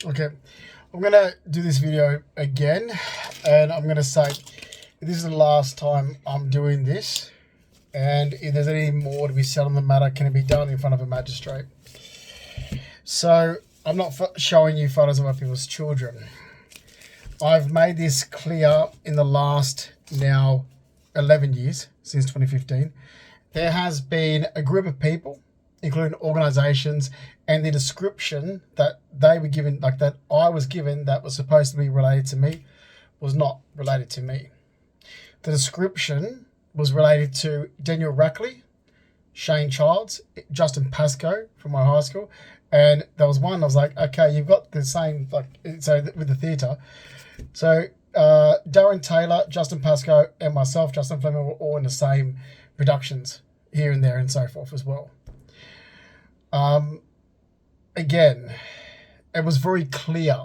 Okay, I'm going to do this video again, and I'm going to say this is the last time I'm doing this, and if there's any more to be said on the matter, can it be done in front of a magistrate? So, I'm not showing you photos of other people's children. I've made this clear in the last now 11 years, since 2015. There has been a group of people, including organisations, and the description that they were given, like that I was given, that was supposed to be related to me, was not related to me. The description was related to Daniel Rackley, Shane Childs, Justin Pascoe from my high school, and there was one I was like, okay, you've got the same, like, so with the theatre. So Darren Taylor, Justin Pascoe, and myself, Justin Flemming, were all in the same productions here and there and so forth as well. Again, it was very clear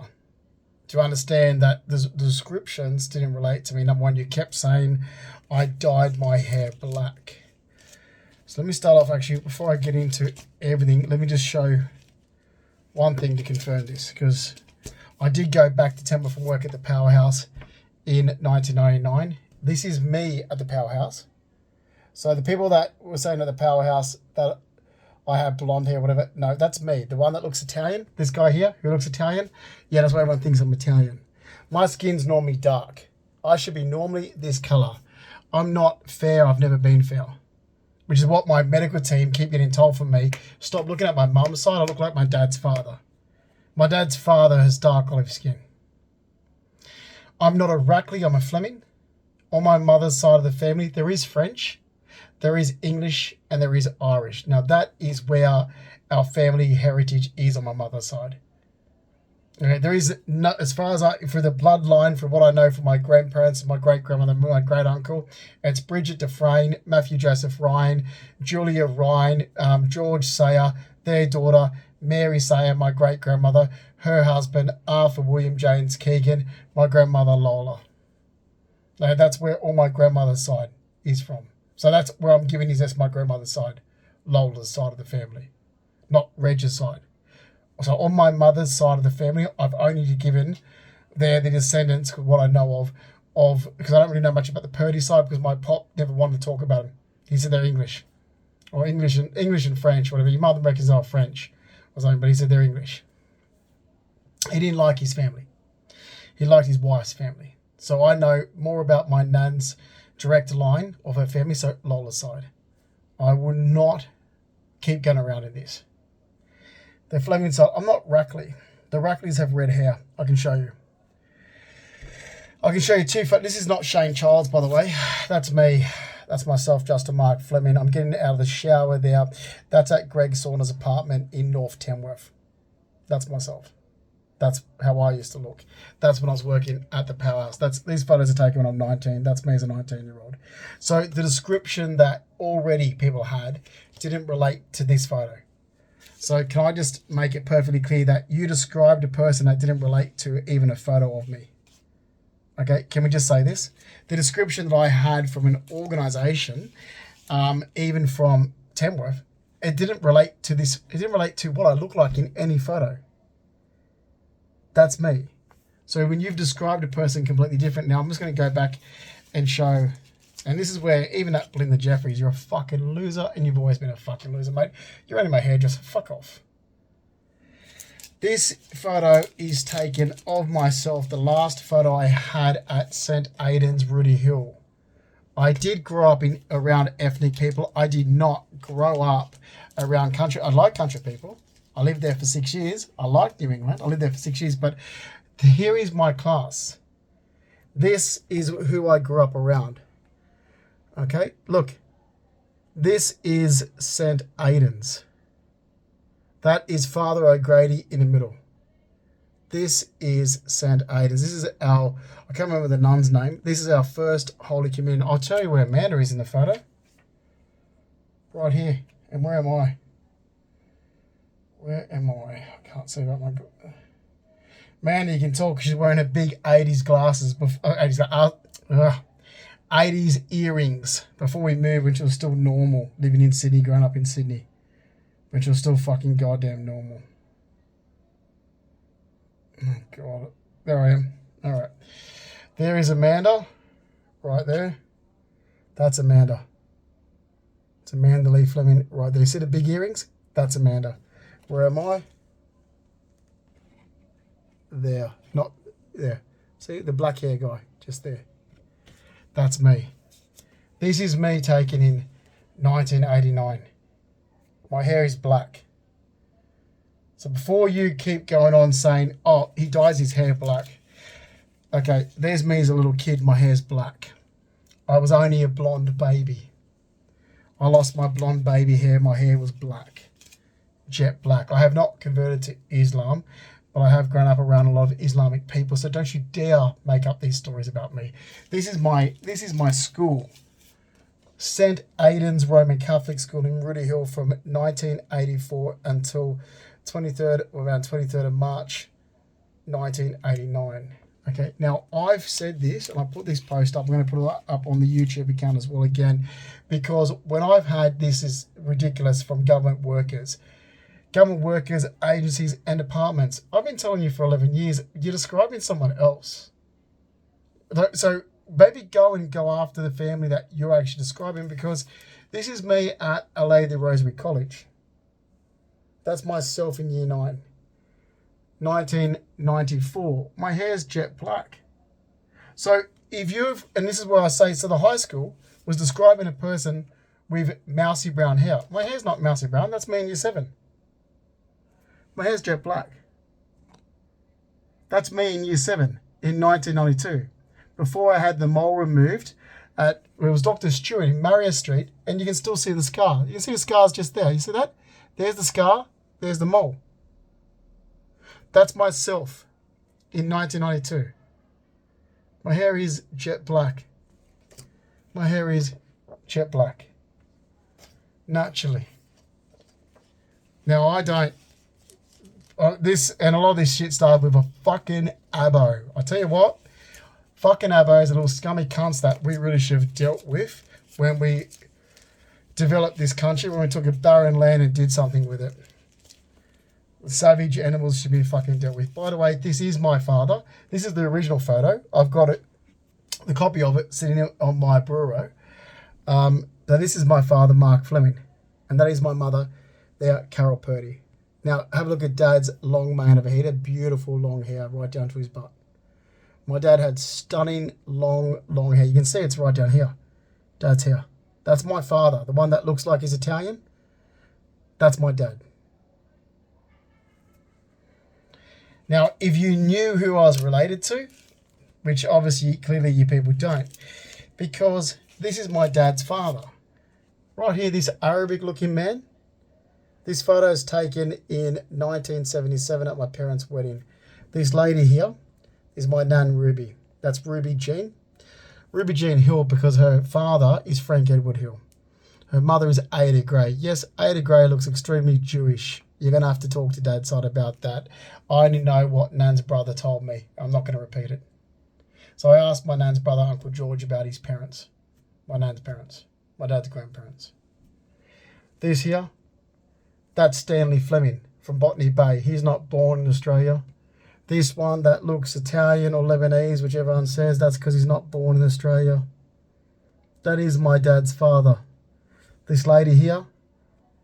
to understand that the descriptions didn't relate to me. Number one, you kept saying I dyed my hair black. So let me start off, actually, before I get into everything, let me just show one thing to confirm this, because I did go back to Tamworth from work at the Powerhouse in 1999. This is me at the Powerhouse. So the people that were saying at the Powerhouse that I have blonde hair, whatever, no, that's me. The one that looks Italian, this guy here who looks Italian, yeah, that's why everyone thinks I'm Italian. My skin's normally dark. I should be normally this colour. I'm not fair, I've never been fair. Which is what my medical team keep getting told from me. Stop looking at my mum's side, I look like my dad's father. My dad's father has dark olive skin. I'm not a Rackley, I'm a Flemming. On my mother's side of the family, there is French, there is English, and there is Irish. Now that is where our family heritage is on my mother's side. Okay, there is no, as far as for the bloodline, from what I know from my grandparents, my great-grandmother, my great-uncle, it's Bridget Dufresne, Matthew Joseph Ryan, Julia Ryan, George Sayer, their daughter, Mary Sayer, my great-grandmother, her husband, Arthur William James Keegan, my grandmother, Lola. Now, that's where all my grandmother's side is from. So that's where I'm giving you this, my grandmother's side, Lola's side of the family, not Reg's side. So on my mother's side of the family, I've only given the descendants, what I know of, because I don't really know much about the Purdy side, because my pop never wanted to talk about them. He said they're English, or English and French, whatever. Your mother reckons they're French or something, but he said they're English. He didn't like his family. He liked his wife's family. So I know more about my nan's direct line of her family, so Lola's side. I would not keep going around in this. The Flemming side, I'm not Rackley. The Rackleys have red hair. I can show you. I can show you two. This is not Shane Childs, by the way. That's me. That's myself, Justin Mark Flemming. I'm getting out of the shower there. That's at Greg Saunders' apartment in North Tamworth. That's myself. That's how I used to look. That's when I was working at the Powerhouse. These photos are taken when I'm 19. That's me as a 19-year-old. So the description that already people had didn't relate to this photo. So can I just make it perfectly clear that you described a person that didn't relate to even a photo of me? Okay, can we just say this? The description that I had from an organisation, even from Tamworth, it didn't relate to this. It didn't relate to what I look like in any photo. That's me. So when you've described a person completely different, now I'm just going to go back and show. And this is where, even at Belinda Jeffries, you're a fucking loser, and you've always been a fucking loser, mate. You're only my hairdresser. Fuck off. This photo is taken of myself, the last photo I had at St. Aidan's, Rudy Hill. I did grow up around ethnic people. I did not grow up around country. I like country people. I lived there for 6 years. I like New England. I lived there for 6 years, but here is my class. This is who I grew up around. Okay, look, this is St. Aidan's. That is Father O'Grady in the middle. This is St. Aidan's. This is I can't remember the nun's name. This is our first Holy Communion. I'll tell you where Amanda is in the photo. Right here. And where am I? Where am I? I can't see what my... Amanda, you can tell because she's wearing her big 80s glasses. 80s earrings before we moved, when she was still normal, living in Sydney, growing up in Sydney, when she was still fucking goddamn normal. God. There I am. All right. There is Amanda. Right there. That's Amanda. It's Amanda Lee Flemming right there. You see the big earrings? That's Amanda. Where am I? There. Not there. See the black hair guy? Just there. That's me. This is me taken in 1989. My hair is black. So before you keep going on saying, oh, he dyes his hair black. Okay, there's me as a little kid. My hair's black. I was only a blonde baby. I lost my blonde baby hair. My hair was black. Jet black. I have not converted to Islam, but I have grown up around a lot of Islamic people. So don't you dare make up these stories about me. This is my school. St. Aidan's Roman Catholic School in Ruddy Hill from 1984 until around 23rd of March 1989. Okay, now I've said this, and I put this post up. I'm going to put it up on the YouTube account as well again, because when I've had this is ridiculous from government workers, agencies, and departments. I've been telling you for 11 years, you're describing someone else. So maybe go after the family that you're actually describing, because this is me at Lady Rosary College. That's myself in year 9. 1994. My hair's jet black. So and this is where I say, so the high school was describing a person with mousy brown hair. My hair's not mousy brown, that's me in year 7. My hair's jet black. That's me in year 7 in 1992. Before I had the mole removed it was Dr. Stewart in Marriott Street, and you can still see the scar. You can see the scar's just there. You see that? There's the scar, there's the mole. That's myself in 1992. My hair is jet black. My hair is jet black. Naturally. Now I don't... this and a lot of this shit started with a fucking abo. I tell you what, fucking abos are little scummy cunts that we really should have dealt with when we developed this country, when we took a barren land and did something with it. Savage animals should be fucking dealt with. By the way, this is my father. This is the original photo. I've got it, the copy of it, sitting on my bureau. But this is my father, Mark Flemming, and that is my mother, there, Carol Purdy. Now, have a look at Dad's long mane over here. He had beautiful long hair right down to his butt. My dad had stunning long hair. You can see it's right down here. Dad's hair. That's my father, the one that looks like he's Italian. That's my dad. Now, if you knew who I was related to, which obviously, clearly you people don't, because this is my dad's father. Right here, this Arabic-looking man. This photo is taken in 1977 at my parents' wedding. This lady here is my nan Ruby. That's Ruby Jean. Ruby Jean Hill, because her father is Frank Edward Hill. Her mother is Ada Gray. Yes, Ada Gray looks extremely Jewish. You're going to have to talk to Dad's side about that. I only know what Nan's brother told me. I'm not going to repeat it. So I asked my Nan's brother, Uncle George, about his parents. My Nan's parents. My dad's grandparents. This here, that's Stanley Flemming from Botany Bay. He's not born in Australia. This one that looks Italian or Lebanese, which everyone says, that's because he's not born in Australia. That is my dad's father. This lady here,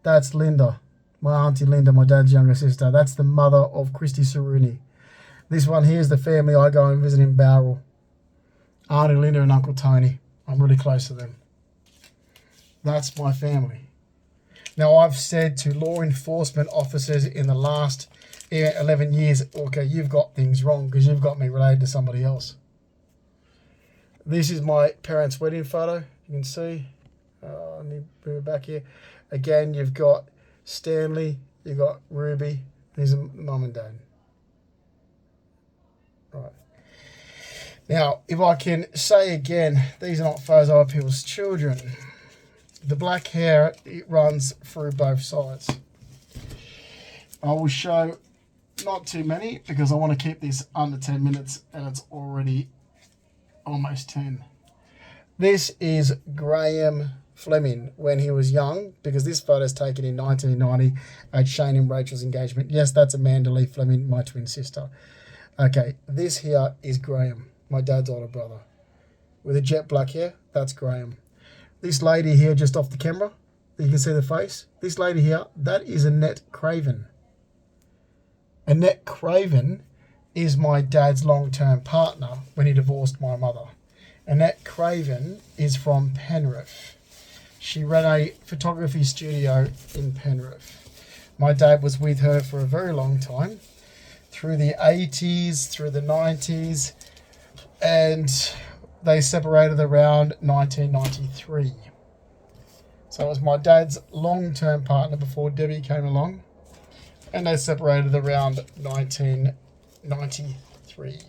that's Linda. My auntie Linda, my dad's younger sister. That's the mother of Christy Saruni. This one here is the family I go and visit in Bowral. Auntie Linda and Uncle Tony. I'm really close to them. That's my family. Now, I've said to law enforcement officers in the last 11 years, okay, you've got things wrong because you've got me related to somebody else. This is my parents' wedding photo. You can see. Let me bring it back here. Again, you've got Stanley, you've got Ruby. These are mum and dad. Right. Now, if I can say again, these are not photos of other people's children. The black hair, it runs through both sides. I will show not too many because I want to keep this under 10 minutes and it's already almost 10. This is Graham Flemming when he was young, because this photo is taken in 1990 at Shane and Rachel's engagement. Yes, that's Amanda Lee Flemming, my twin sister. Okay, this here is Graham, my dad's older brother. With a jet black hair, that's Graham. This lady here just off the camera, you can see the face. This lady here, that is Annette Craven. Annette Craven is my dad's long-term partner when he divorced my mother. Annette Craven is from Penrith. She ran a photography studio in Penrith. My dad was with her for a very long time, through the 80s, through the 90s, and they separated around 1993. So it was my dad's long-term partner before Debbie came along, and they separated around 1993.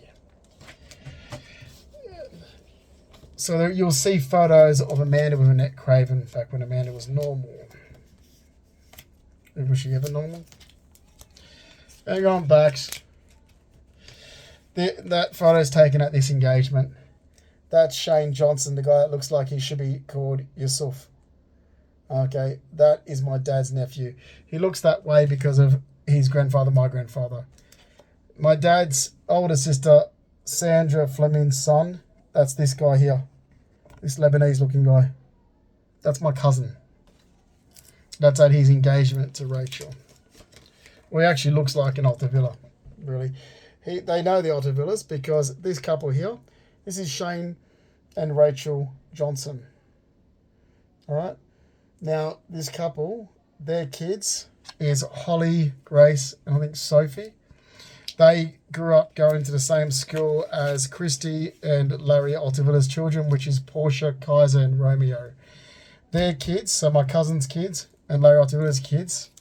So you'll see photos of Amanda with Annette Craven back when Amanda was normal. Was she ever normal? Hang on, backs. That photo's taken at this engagement. That's Shane Johnson, the guy that looks like he should be called Yusuf. Okay, that is my dad's nephew. He looks that way because of his grandfather, my grandfather. My dad's older sister, Sandra Flemming's son, that's this guy here. This Lebanese looking guy. That's my cousin. That's at his engagement to Rachel. Well, he actually looks like an Alta Villa, really. They know the Alta Villas because this couple here, this is Shane and Rachel Johnson. All right. Now, this couple, their kids is Holly, Grace, and I think Sophie. They grew up going to the same school as Christy and Larry Altavilla's children, which is Portia, Kaiser, and Romeo. Their kids, so my cousin's kids and Larry Altavilla's kids,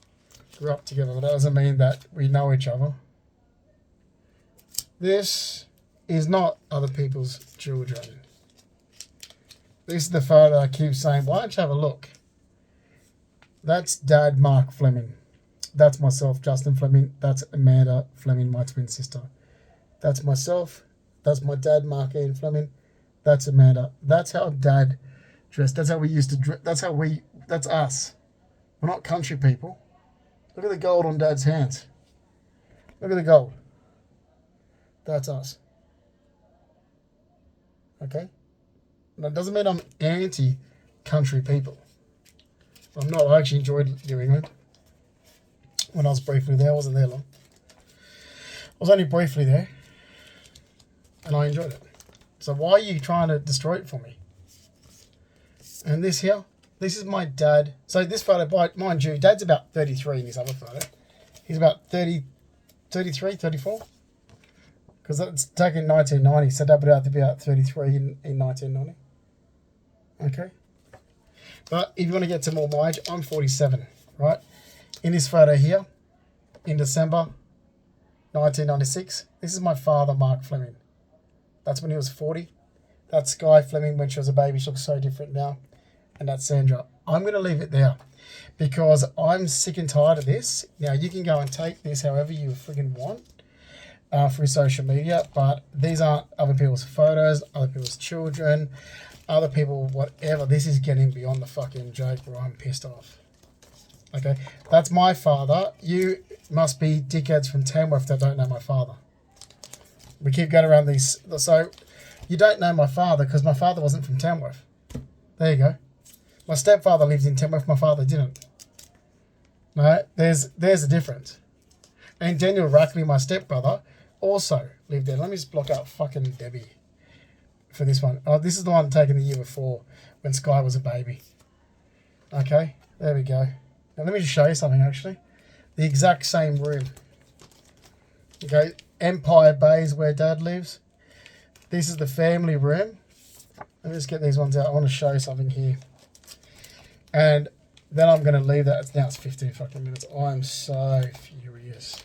grew up together. But that doesn't mean that we know each other. This is not other people's children. This is the photo I keep saying, why don't you have a look? That's Dad Mark Flemming. That's myself, Justin Flemming. That's Amanda Flemming, my twin sister. That's myself. That's my dad, Mark Ian Flemming. That's Amanda. That's how Dad dressed. That's how we used to dress. That's us. We're not country people. Look at the gold on Dad's hands. Look at the gold. That's us. Okay? That doesn't mean I'm anti-country people. I'm not. I actually enjoyed New England. When I was briefly there, I wasn't there long. I was only briefly there, and I enjoyed it. So why are you trying to destroy it for me? And this here, this is my dad. So this photo, mind you, Dad's about 33 in this other photo. He's about 33, 34. Because it's taken in 1990, so Dad would have to be about 33 in 1990. Okay? But if you want to get to more my age, I'm 47, right? In this photo here, in December 1996, this is my father, Mark Flemming. That's when he was 40. That's Sky Flemming when she was a baby. She looks so different now. And that's Sandra. I'm going to leave it there because I'm sick and tired of this. Now, you can go and take this however you friggin' want through social media, but these aren't other people's photos, other people's children, other people, whatever. This is getting beyond the fucking joke where I'm pissed off. Okay, that's my father. You must be dickheads from Tamworth that don't know my father. We keep going around these. So, you don't know my father because my father wasn't from Tamworth. There you go. My stepfather lived in Tamworth. My father didn't. No, there's a difference. And Daniel Rackley, my stepbrother, also lived there. Let me just block out fucking Debbie for this one. Oh, this is the one taken the year before when Sky was a baby. Okay, there we go. Now let me just show you something actually. The exact same room. Okay, Empire Bay is where Dad lives. This is the family room. Let me just get these ones out. I want to show you something here. And then I'm going to leave that. Now it's 15 fucking minutes. I'm so furious.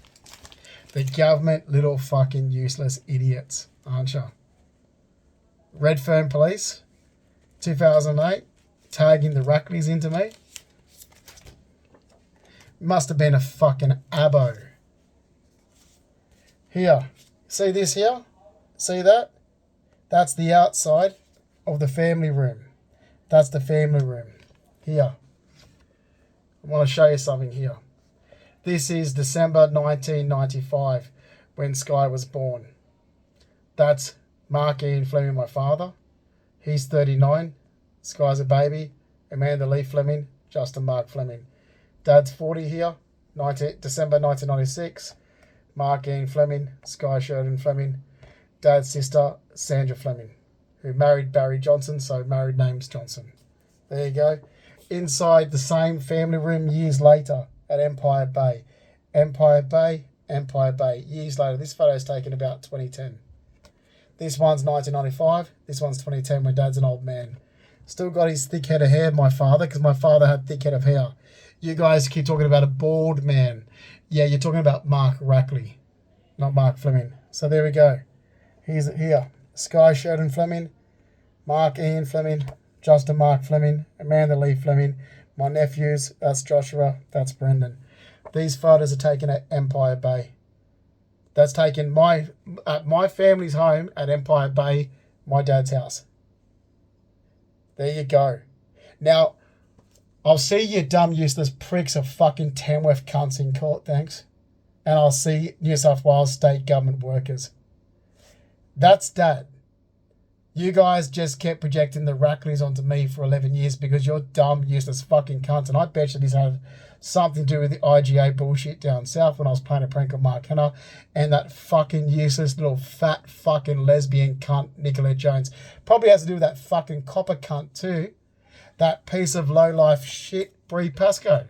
The government little fucking useless idiots, aren't you? Redfern Police, 2008, tagging the Rackleys into me. Must have been a fucking abo. Here. See this here? See that? That's the outside of the family room. That's the family room. Here. I want to show you something here. This is December 1995 when Sky was born. That's Mark Ian Flemming, my father. He's 39. Sky's a baby. Amanda Lee Flemming, Justin Mark Flemming. Dad's 40 here, December 1996. Mark Ian Flemming, Sky Sheridan Flemming. Dad's sister, Sandra Flemming, who married Barry Johnson, so married names Johnson. There you go. Inside the same family room years later at Empire Bay. Empire Bay, Empire Bay. Years later. This photo is taken about 2010. This one's 1995. This one's 2010 when Dad's an old man. Still got his thick head of hair, my father, because my father had thick head of hair. You guys keep talking about a bald man. Yeah, you're talking about Mark Rackley, not Mark Flemming. So there we go. Here's it here. Sky Sheridan Flemming, Mark Ian Flemming, Justin Mark Flemming, Amanda Lee Flemming, my nephews, that's Joshua, that's Brendan. These photos are taken at Empire Bay. That's taken at my family's home at Empire Bay, my dad's house. There you go. Now, I'll see you dumb useless pricks of fucking Tamworth cunts in court, thanks. And I'll see New South Wales state government workers. That's Dad. You guys just kept projecting the Rackleys onto me for 11 years because you're dumb, useless fucking cunts. And I bet you these have something to do with the IGA bullshit down south when I was playing a prank on Mark Henner and that fucking useless little fat fucking lesbian cunt, Nicolette Jones. Probably has to do with that fucking copper cunt too. That piece of low-life shit, Brie Pascoe.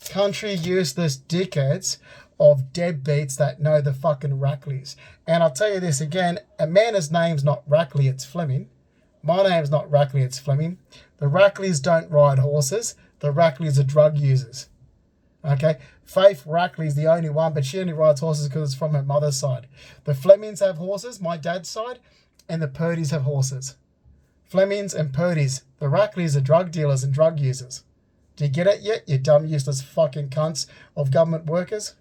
Country useless dickheads of deadbeats that know the fucking Rackleys. And I'll tell you this again, Amanda's name's not Rackley, it's Flemming. My name's not Rackley, it's Flemming. The Rackleys don't ride horses. The Rackleys are drug users. Okay? Faith Rackley's the only one, but she only rides horses because it's from her mother's side. The Flemings have horses, my dad's side, and the Purdy's have horses. Flemings and Purdy's. The Rackleys are drug dealers and drug users. Do you get it yet, you dumb, useless fucking cunts of government workers?